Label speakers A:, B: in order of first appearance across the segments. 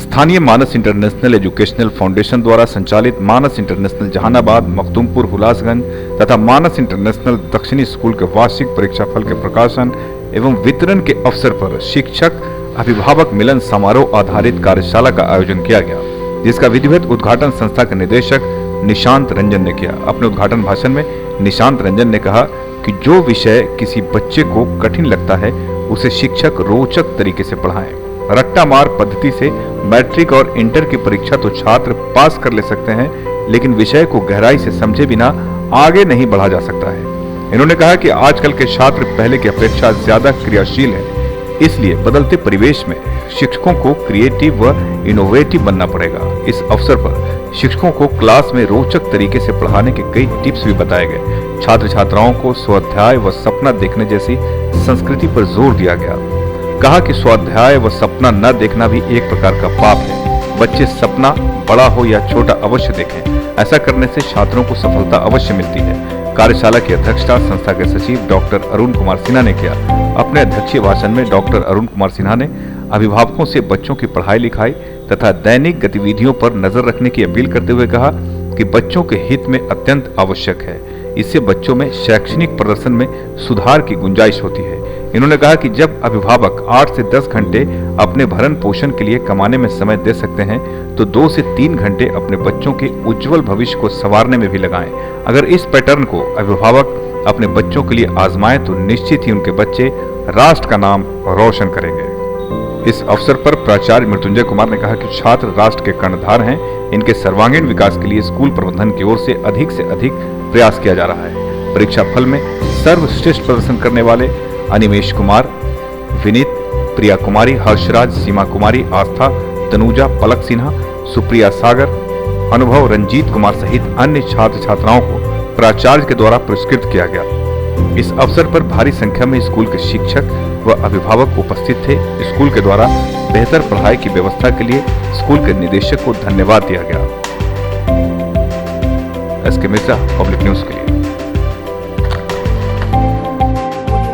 A: स्थानीय मानस international educational foundation द्वारा संचालित मानस इंटरनेशनल जहानाबाद, मखदूमपुर, हुलासगंज तथा मानस इंटरनेशनल दक्षिणी स्कूल के वार्षिक परीक्षाफल के प्रकाशन एवं वितरण के अवसर पर शिक्षक अभिभावक मिलन समारोह आधारित कार्यशाला का आयोजन किया गया, जिसका विधिवत उद्घाटन संस्था के निदेशक निशांत रंजन ने किया। अपने उद्घाटन भाषण में निशांत रंजन ने कहा कि जो विषय किसी बच्चे को कठिन लगता है उसे शिक्षक रोचक तरीके से पढ़ाएं। रट्टा मार पद्धति से मैट्रिक और इंटर की परीक्षा तो छात्र पास कर ले सकते हैं, लेकिन विषय को गहराई से समझे बिना आगे नहीं बढ़ा जा सकता है। इन्होंने कहा कि आजकल के छात्र पहले की अपेक्षा ज्यादा क्रियाशील हैं, इसलिए बदलते परिवेश में शिक्षकों को क्रिएटिव व इनोवेटिव बनना पड़ेगा। इस अवसर पर शिक्षकों को क्लास में रोचक तरीके से पढ़ाने के कई टिप्स भी बताए गए। छात्र छात्राओं को स्वाध्याय व सपना देखने जैसी संस्कृति पर जोर दिया गया। कहा कि स्वाध्याय व सपना न देखना भी एक प्रकार का पाप है। बच्चे सपना बड़ा हो या छोटा अवश्य देखें, ऐसा करने से छात्रों को सफलता अवश्य मिलती है। कार्यशाला की अध्यक्षता संस्था के सचिव डॉक्टर अरुण कुमार सिन्हा ने किया। अपने अध्यक्षीय भाषण में डॉक्टर अरुण कुमार सिन्हा ने अभिभावकों से बच्चों की पढ़ाई लिखाई तथा दैनिक गतिविधियों पर नजर रखने की अपील करते हुए कहा कि बच्चों के हित में अत्यंत आवश्यक है। इससे बच्चों में शैक्षणिक प्रदर्शन में सुधार की गुंजाइश होती है। इन्होंने कहा कि जब अभिभावक 8 से 10 घंटे अपने भरण पोषण के लिए कमाने में समय दे सकते हैं, तो 2 से 3 घंटे अपने बच्चों के उज्जवल भविष्य को संवारने में भी लगाएं। अगर इस पैटर्न को अभिभावक अपने बच्चों के लिए आजमाएं तो निश्चित ही उनके बच्चे राष्ट्र का नाम रोशन करेंगे। इस अवसर पर प्राचार्य मृत्युंजय कुमार ने कहा कि छात्र राष्ट्र के कर्णधार हैं। इनके सर्वांगीण विकास के लिए स्कूल प्रबंधन की ओर से अधिक प्रयास किया जा रहा है। परीक्षा फल में सर्वश्रेष्ठ प्रदर्शन करने वाले अनिमेश कुमार, विनीत, प्रिया कुमारी, हर्षराज, सीमा कुमारी, आस्था, तनुजा, पलक सिन्हा, सुप्रिया सागर, अनुभव, रंजीत कुमार सहित अन्य छात्र छात्राओं को प्राचार्य के द्वारा पुरस्कृत किया गया। इस अवसर पर भारी संख्या में स्कूल के शिक्षक व अभिभावक उपस्थित थे। स्कूल के द्वारा बेहतर पढ़ाई की व्यवस्था के लिए स्कूल के निदेशक को धन्यवाद दिया गया। एसके मिश्रा, पब्लिक न्यूज के लिए।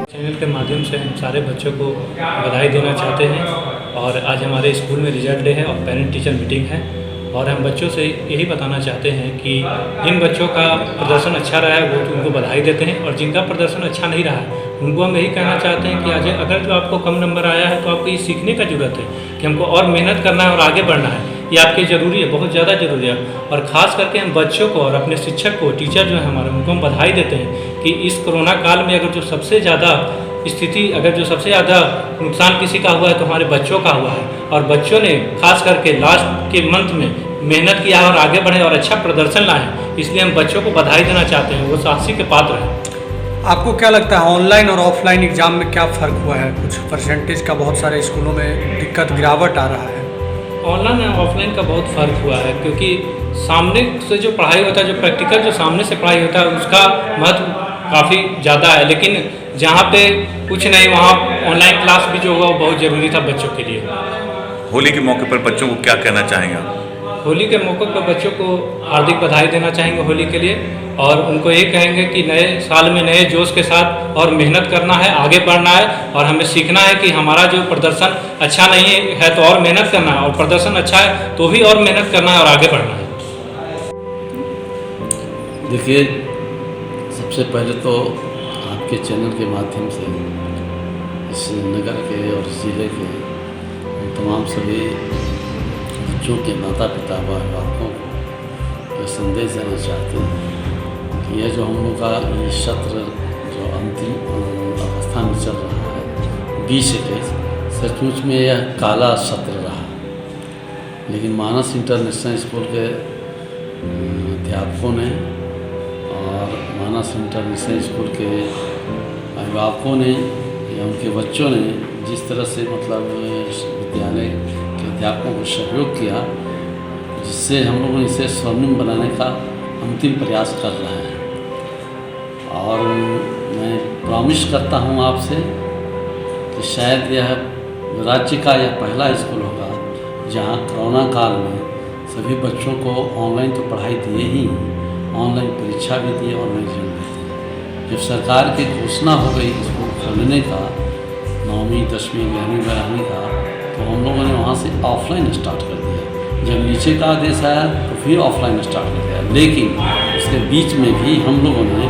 B: चैनल के माध्यम से हम सारे बच्चों को बधाई देना चाहते हैं और आज हमारे स्कूल में रिजल्ट डे है और पेरेंट टीचर मीटिंग है और हम बच्चों से यही बताना चाहते हैं कि जिन बच्चों का प्रदर्शन अच्छा रहा है वो तो उनको बधाई देते हैं और जिनका प्रदर्शन अच्छा नहीं रहा है उनको हम यही कहना चाहते हैं कि आज अगर जो आपको कम नंबर आया है तो आपको ये सीखने का ज़रूरत है कि हमको और मेहनत करना है और आगे बढ़ना है। ये आपके ज़रूरी है, बहुत ज़्यादा ज़रूरी है। और ख़ास करके हम बच्चों को और अपने शिक्षक को, टीचर जो है हमारे, उनको हम बधाई देते हैं कि इस कोरोना काल में अगर जो सबसे ज़्यादा नुकसान किसी का हुआ है तो हमारे बच्चों का हुआ है और बच्चों ने खास करके लास्ट के मंथ में मेहनत किया और आगे बढ़े और अच्छा प्रदर्शन लाए। इसलिए हम बच्चों को बधाई देना चाहते हैं, वो साहसी के पात्र हैं।
C: आपको क्या लगता है ऑनलाइन और ऑफलाइन एग्ज़ाम में क्या फ़र्क हुआ है? कुछ परसेंटेज का बहुत सारे स्कूलों में दिक्कत, गिरावट आ रहा है।
B: ऑनलाइन और ऑफलाइन का बहुत फ़र्क हुआ है क्योंकि सामने से जो पढ़ाई होता है, जो प्रैक्टिकल जो सामने से पढ़ाई होता है उसका महत्व काफ़ी ज़्यादा है, लेकिन जहाँ पे कुछ नहीं वहाँ ऑनलाइन क्लास भी जो हुआ वो बहुत ज़रूरी था बच्चों के लिए।
A: होली के मौके पर बच्चों को क्या कहना चाहेंगे आप?
B: होली के मौके पर बच्चों को हार्दिक बधाई देना चाहेंगे होली के लिए और उनको ये कहेंगे कि नए साल में नए जोश के साथ और मेहनत करना है, आगे बढ़ना है और हमें सीखना है कि हमारा जो प्रदर्शन अच्छा नहीं है तो और मेहनत करना है और प्रदर्शन अच्छा है तो भी और मेहनत करना है और आगे बढ़ना है।
D: देखिए, सबसे पहले तो आपके चैनल के माध्यम से इस नगर के और ज़िले के तमाम सभी बच्चों के माता पिता व अभिभावकों को संदेश देना चाहते हैं कि यह जो हम लोग का ये सत्र जो अंतिम अवस्था में चल रहा है 2021, सचमुच में यह काला सत्र रहा। लेकिन मानस इंटरनेशनल स्कूल के अध्यापकों ने और मानस इंटरनेशनल स्कूल के अभिभावकों ने या उनके बच्चों ने जिस तरह से मतलब विद्यालय के अध्यापकों को सहयोग किया, जिससे हम लोगों ने इसे स्वर्णिम बनाने का अंतिम प्रयास कर रहे हैं। और मैं प्रॉमिस करता हूं आपसे कि शायद यह राज्य का यह पहला स्कूल होगा जहां कोरोना काल में सभी बच्चों को ऑनलाइन तो पढ़ाई दिए ही, ऑनलाइन परीक्षा भी दी, ऑनलाइन रिजल्ट भी दिए। जब सरकार की घोषणा हो गई स्कूल खोलने का 9वीं 10वीं 11वीं 12वीं का, तो हम लोगों ने वहाँ से ऑफलाइन स्टार्ट कर दिया। जब नीचे का आदेश आया तो फिर ऑफलाइन स्टार्ट कर दिया, लेकिन उसके बीच में भी हम लोगों ने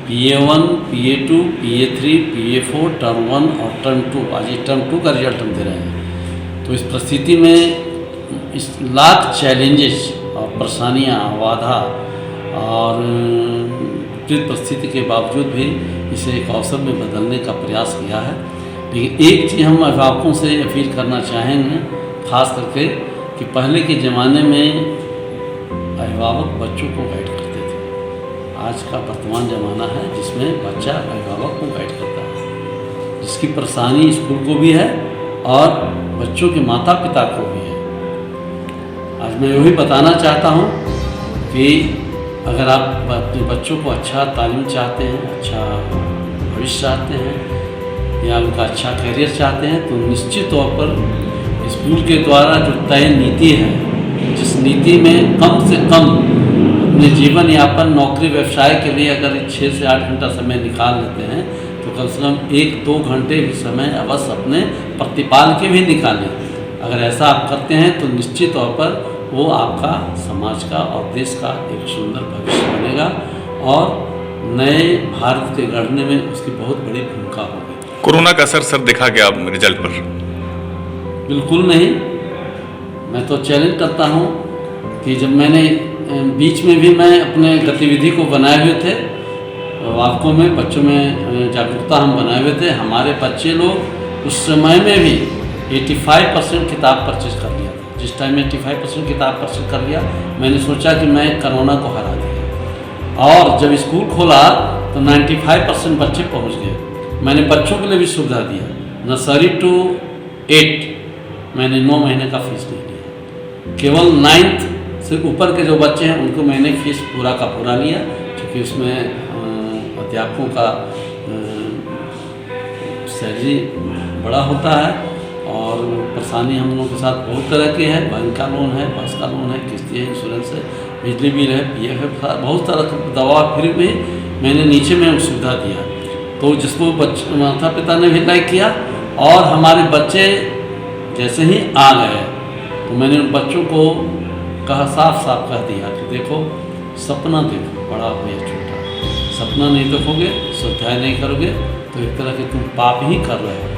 D: PA1, PA2, PA3, PA4 term 1 और टर्म 2, आज ये टर्म 2 का रिजल्ट हम दे रहे हैं। तो इस परिस्थिति में इस लाख चैलेंजेस और परेशानियाँ, बाधा और विपरीत परिस्थिति के बावजूद भी इसे एक अवसर में बदलने का प्रयास किया है। लेकिन एक चीज़ हम अभिभावकों से अपील करना चाहेंगे, खास करके कि पहले के ज़माने में अभिभावक बच्चों को गाइड करते थे। आज का वर्तमान ज़माना है जिसमें बच्चा अभिभावक को गाइड करता है, जिसकी परेशानी स्कूल को भी है और बच्चों के माता पिता को भी है। आज मैं यही बताना चाहता हूँ कि अगर आप अपने बच्चों को अच्छा तालीम चाहते हैं, अच्छा भविष्य चाहते हैं या उनका अच्छा करियर चाहते हैं, तो निश्चित तौर पर स्कूल के द्वारा जो तय नीति है, जिस नीति में कम से कम अपने जीवन यापन, नौकरी, व्यवसाय के लिए अगर 6 से 8 घंटा समय निकाल लेते हैं, तो कम से कम 1-2 घंटे भी समय अवश्य अपने प्रतिपाल के भी निकालें। अगर ऐसा आप करते हैं तो निश्चित तौर पर वो आपका समाज का और देश का एक सुंदर भविष्य बनेगा और नए भारत के गढ़ने में उसकी बहुत बड़ी भूमिका होगी।
A: कोरोना का असर सर देखा गया रिजल्ट पर?
D: बिल्कुल नहीं। मैं तो चैलेंज करता हूँ कि जब मैंने बीच में भी मैं अपने गतिविधि को बनाए हुए थे, वाक्यों में बच्चों में जागरूकता हम बनाए हुए थे। हमारे बच्चे लोग उस समय में भी 85% किताब परचेज कर लिया था। जिस टाइम में 85% किताब परचेज कर लिया, मैंने सोचा कि मैं कोरोना को हरा दिया। और जब स्कूल खोला तो 95% बच्चे पहुँच गए। मैंने बच्चों के लिए भी सुविधा दिया, नर्सरी टू 8 मैंने 9 महीने का फीस नहीं लिया। केवल 9th से ऊपर के जो बच्चे हैं उनको मैंने फीस पूरा का पूरा लिया, क्योंकि उसमें अध्यापकों का सैलरी बड़ा होता है और परेशानी हम लोगों के साथ बहुत तरह की है। बैंक का लोन है, बस का लोन है, किस्तें हैं, इंश्योरेंस है, बिजली बिल है, PF है, बहुत तरह की दवा। फिर भी मैंने नीचे में सुविधा दिया, तो जिसको माता पिता ने भी लाइक किया। और हमारे बच्चे जैसे ही आ गए तो मैंने उन बच्चों को कहा, साफ साफ कह दिया कि देखो, सपना देखो, बड़ा हो या छोटा, सपना नहीं देखोगे, स्वाध्याय नहीं करोगे तो एक तरह के तुम पाप ही कर रहे हो।